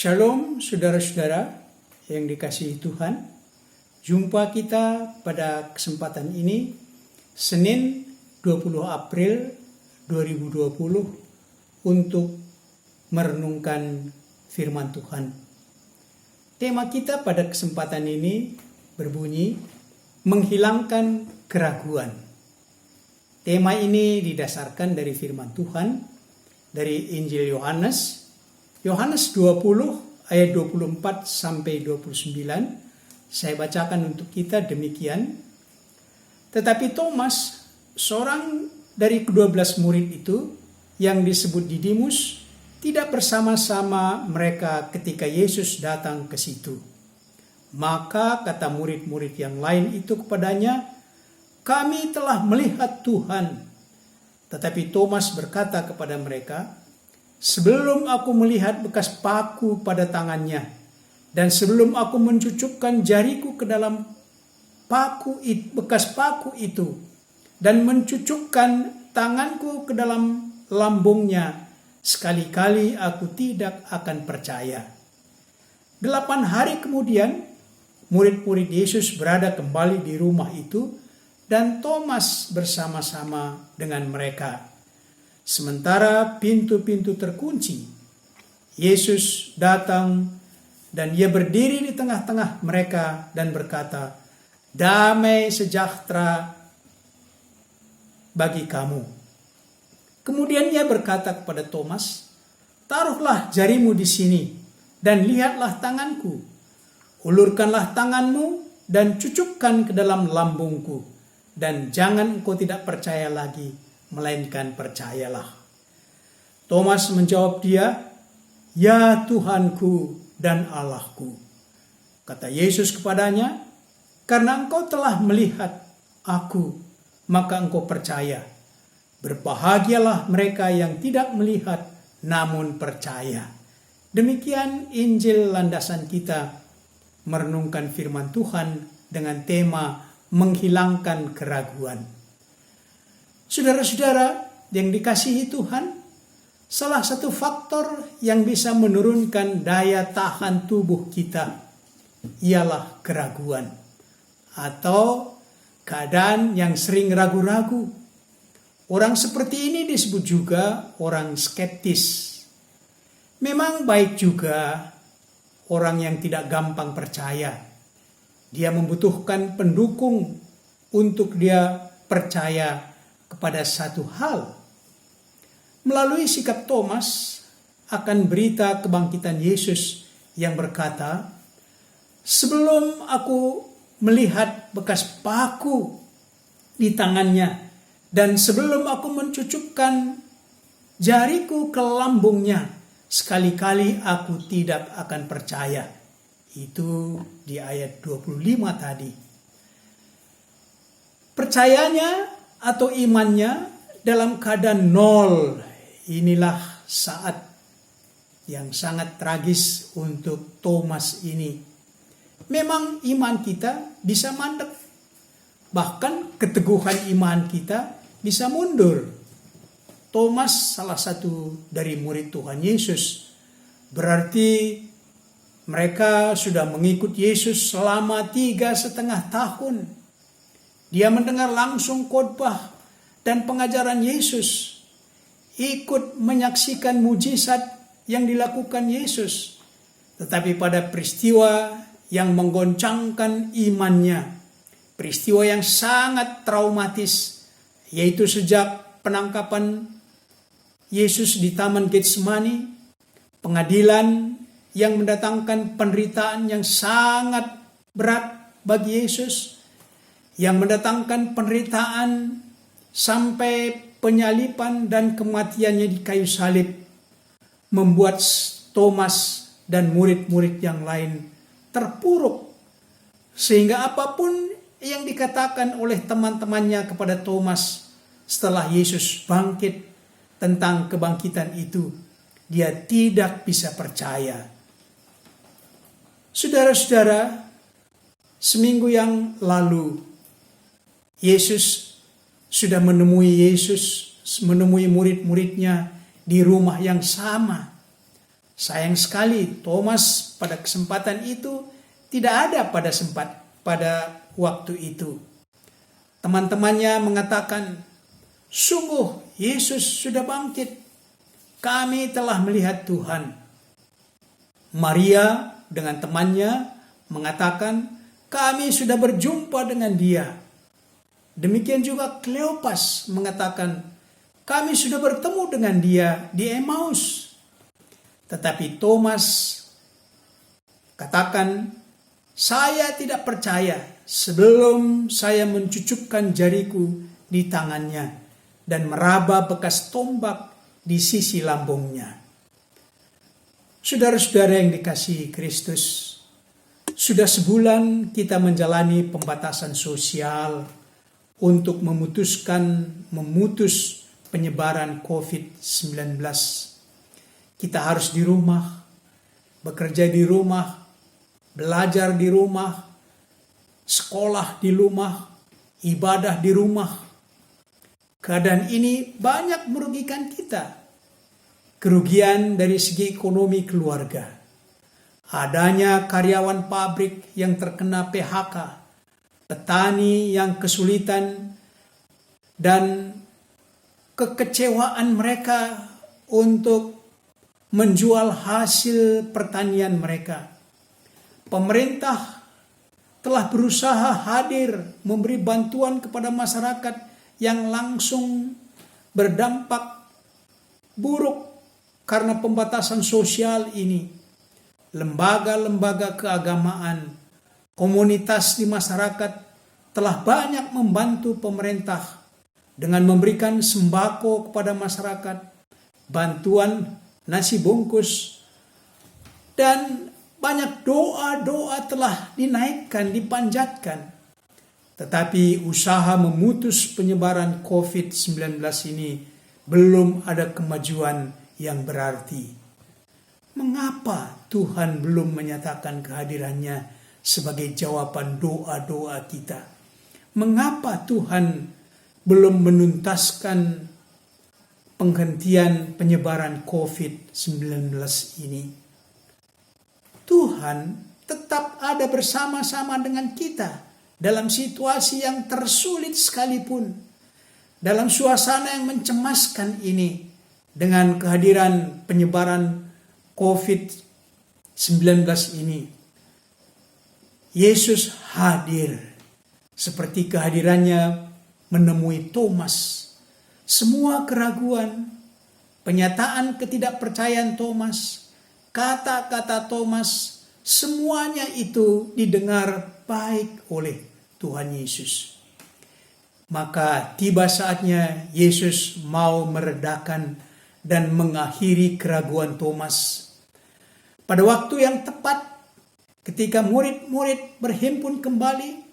Shalom saudara-saudara yang dikasihi Tuhan. Jumpa kita pada kesempatan ini Senin 20 April 2020 untuk merenungkan firman Tuhan. Tema kita pada kesempatan ini berbunyi menghilangkan keraguan. Tema ini didasarkan dari firman Tuhan dari Injil Yohanes 20 ayat 24 sampai 29. Saya bacakan untuk kita demikian. Tetapi Thomas, seorang dari ke-12 murid itu yang disebut Didimus, tidak bersama-sama mereka ketika Yesus datang ke situ. Maka kata murid-murid yang lain itu kepadanya, "Kami telah melihat Tuhan." Tetapi Thomas berkata kepada mereka, "Sebelum aku melihat bekas paku pada tangannya, dan sebelum aku mencucukkan jariku ke dalam bekas paku itu, dan mencucukkan tanganku ke dalam lambungnya, sekali-kali aku tidak akan percaya." 8 hari kemudian, murid-murid Yesus berada kembali di rumah itu, dan Thomas bersama-sama dengan mereka. Sementara pintu-pintu terkunci, Yesus datang dan ia berdiri di tengah-tengah mereka dan berkata, "Damai sejahtera bagi kamu." Kemudian ia berkata kepada Thomas, "Taruhlah jarimu di sini dan lihatlah tanganku. Ulurkanlah tanganmu dan cucukkan ke dalam lambungku, dan jangan engkau tidak percaya lagi, melainkan percayalah." Thomas menjawab dia, "Ya Tuhanku dan Allahku." Kata Yesus kepadanya, "Karena engkau telah melihat aku, maka engkau percaya. Berbahagialah mereka yang tidak melihat namun percaya." Demikian Injil landasan kita merenungkan firman Tuhan dengan tema menghilangkan keraguan. Saudara-saudara yang dikasihi Tuhan, salah satu faktor yang bisa menurunkan daya tahan tubuh kita ialah keraguan atau keadaan yang sering ragu-ragu. Orang seperti ini disebut juga orang skeptis. Memang baik juga orang yang tidak gampang percaya. Dia membutuhkan pendukung untuk dia percaya kepada satu hal. Melalui sikap Thomas akan berita kebangkitan Yesus yang berkata, "Sebelum aku melihat bekas paku di tangannya, dan sebelum aku mencucukkan jariku ke lambungnya, sekali-kali aku tidak akan percaya." Itu di ayat 25 tadi. Percayanya atau imannya dalam keadaan nol. Inilah saat yang sangat tragis untuk Thomas ini. Memang iman kita bisa mandek. Bahkan keteguhan iman kita bisa mundur. Thomas salah satu dari murid Tuhan Yesus. Berarti mereka sudah mengikut Yesus selama 3,5 tahun. Dia mendengar langsung khotbah dan pengajaran Yesus, ikut menyaksikan mujizat yang dilakukan Yesus. Tetapi pada peristiwa yang menggoncangkan imannya, peristiwa yang sangat traumatis, yaitu sejak penangkapan Yesus di Taman Getsemani, pengadilan yang mendatangkan penderitaan yang sangat berat bagi Yesus, yang mendatangkan penderitaan sampai penyaliban dan kematiannya di kayu salib, membuat Thomas dan murid-murid yang lain terpuruk. Sehingga apapun yang dikatakan oleh teman-temannya kepada Thomas setelah Yesus bangkit tentang kebangkitan itu, dia tidak bisa percaya. Saudara-saudara, seminggu yang lalu Yesus sudah menemui murid-muridnya di rumah yang sama. Sayang sekali Thomas pada kesempatan itu tidak ada pada waktu itu. Teman-temannya mengatakan, "Sungguh Yesus sudah bangkit. Kami telah melihat Tuhan." Maria dengan temannya mengatakan, "Kami sudah berjumpa dengan Dia." Demikian juga Kleopas mengatakan, "Kami sudah bertemu dengan Dia di Emmaus." Tetapi Thomas katakan, "Saya tidak percaya sebelum saya mencucukkan jariku di tangannya dan meraba bekas tombak di sisi lambungnya." Saudara-saudara yang dikasihi Kristus, sudah sebulan kita menjalani pembatasan sosial untuk memutus penyebaran COVID-19. Kita harus di rumah, bekerja di rumah, belajar di rumah, sekolah di rumah, ibadah di rumah. Keadaan ini banyak merugikan kita. Kerugian dari segi ekonomi keluarga. Adanya karyawan pabrik yang terkena PHK, petani yang kesulitan, dan kekecewaan mereka untuk menjual hasil pertanian mereka. Pemerintah telah berusaha hadir memberi bantuan kepada masyarakat yang langsung berdampak buruk karena pembatasan sosial ini. Lembaga-lembaga keagamaan, komunitas di masyarakat telah banyak membantu pemerintah dengan memberikan sembako kepada masyarakat, bantuan nasi bungkus, dan banyak doa-doa telah dinaikkan, dipanjatkan. Tetapi usaha memutus penyebaran COVID-19 ini belum ada kemajuan yang berarti. Mengapa Tuhan belum menyatakan kehadirannya sebagai jawaban doa-doa kita? Mengapa Tuhan belum menuntaskan penghentian penyebaran COVID-19 ini? Tuhan tetap ada bersama-sama dengan kita dalam situasi yang tersulit sekalipun, dalam suasana yang mencemaskan ini, dengan kehadiran penyebaran COVID-19 ini. Yesus hadir seperti kehadirannya menemui Thomas. Semua keraguan, penyataan ketidakpercayaan Thomas, kata-kata Thomas, semuanya itu didengar baik oleh Tuhan Yesus. Maka tiba saatnya Yesus mau meredakan dan mengakhiri keraguan Thomas. Pada waktu yang tepat, ketika murid-murid berhimpun kembali,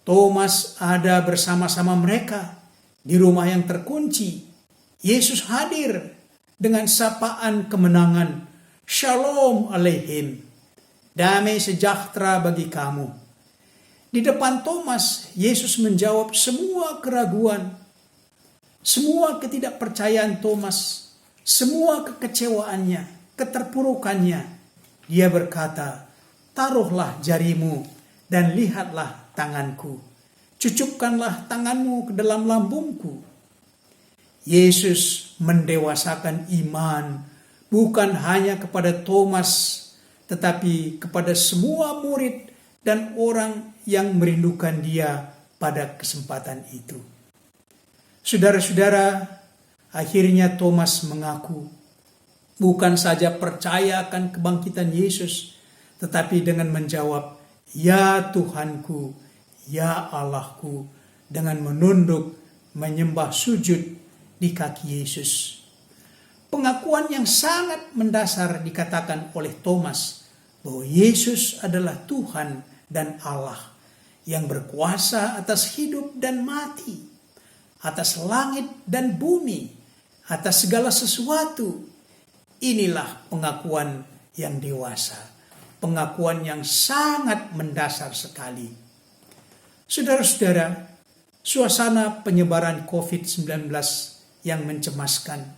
Thomas ada bersama-sama mereka di rumah yang terkunci. Yesus hadir dengan sapaan kemenangan, "Shalom aleihim," damai sejahtera bagi kamu. Di depan Thomas, Yesus menjawab semua keraguan, semua ketidakpercayaan Thomas, semua kekecewaannya, keterpurukannya. Dia berkata, "Taruhlah jarimu dan lihatlah tanganku. Cucukkanlah tanganmu ke dalam lambungku." Yesus mendewasakan iman bukan hanya kepada Thomas, tetapi kepada semua murid dan orang yang merindukan Dia pada kesempatan itu. Saudara-saudara, akhirnya Thomas mengaku bukan saja percaya akan kebangkitan Yesus, tetapi dengan menjawab, "Ya Tuhanku, ya Allahku," dengan menunduk menyembah sujud di kaki Yesus. Pengakuan yang sangat mendasar dikatakan oleh Thomas bahwa Yesus adalah Tuhan dan Allah yang berkuasa atas hidup dan mati, atas langit dan bumi, atas segala sesuatu. Inilah pengakuan yang dewasa, pengakuan yang sangat mendasar sekali. Saudara-saudara, suasana penyebaran COVID-19 yang mencemaskan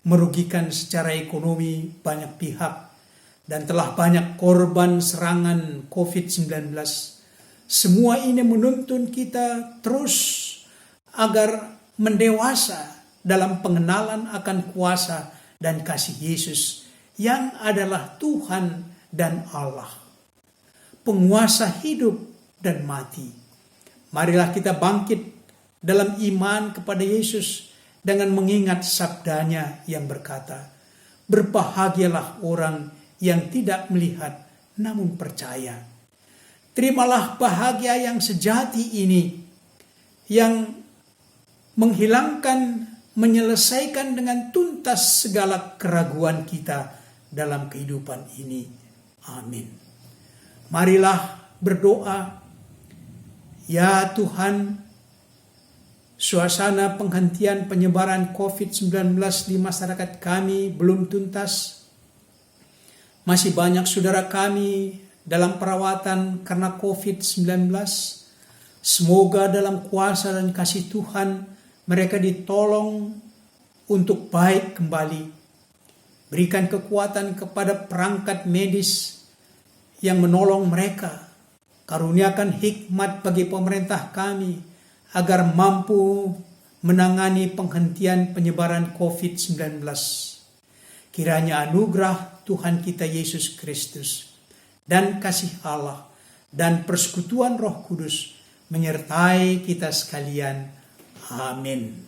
merugikan secara ekonomi banyak pihak, dan telah banyak korban serangan COVID-19. Semua ini menuntun kita terus agar mendewasa dalam pengenalan akan kuasa dan kasih Yesus yang adalah Tuhan dan Allah, penguasa hidup dan mati. Marilah kita bangkit dalam iman kepada Yesus dengan mengingat sabdanya yang berkata, "Berbahagialah orang yang tidak melihat namun percaya." Terimalah bahagia yang sejati ini, yang menghilangkan, menyelesaikan dengan tuntas segala keraguan kita dalam kehidupan ini. Amin. Marilah berdoa. Ya Tuhan, suasana penghentian penyebaran COVID-19 di masyarakat kami belum tuntas. Masih banyak saudara kami dalam perawatan karena COVID-19. Semoga dalam kuasa dan kasih Tuhan mereka ditolong untuk baik kembali. Berikan kekuatan kepada perangkat medis yang menolong mereka. Karuniakan hikmat bagi pemerintah kami agar mampu menangani penghentian penyebaran COVID-19. Kiranya anugerah Tuhan kita Yesus Kristus dan kasih Allah dan persekutuan Roh Kudus menyertai kita sekalian. Amin.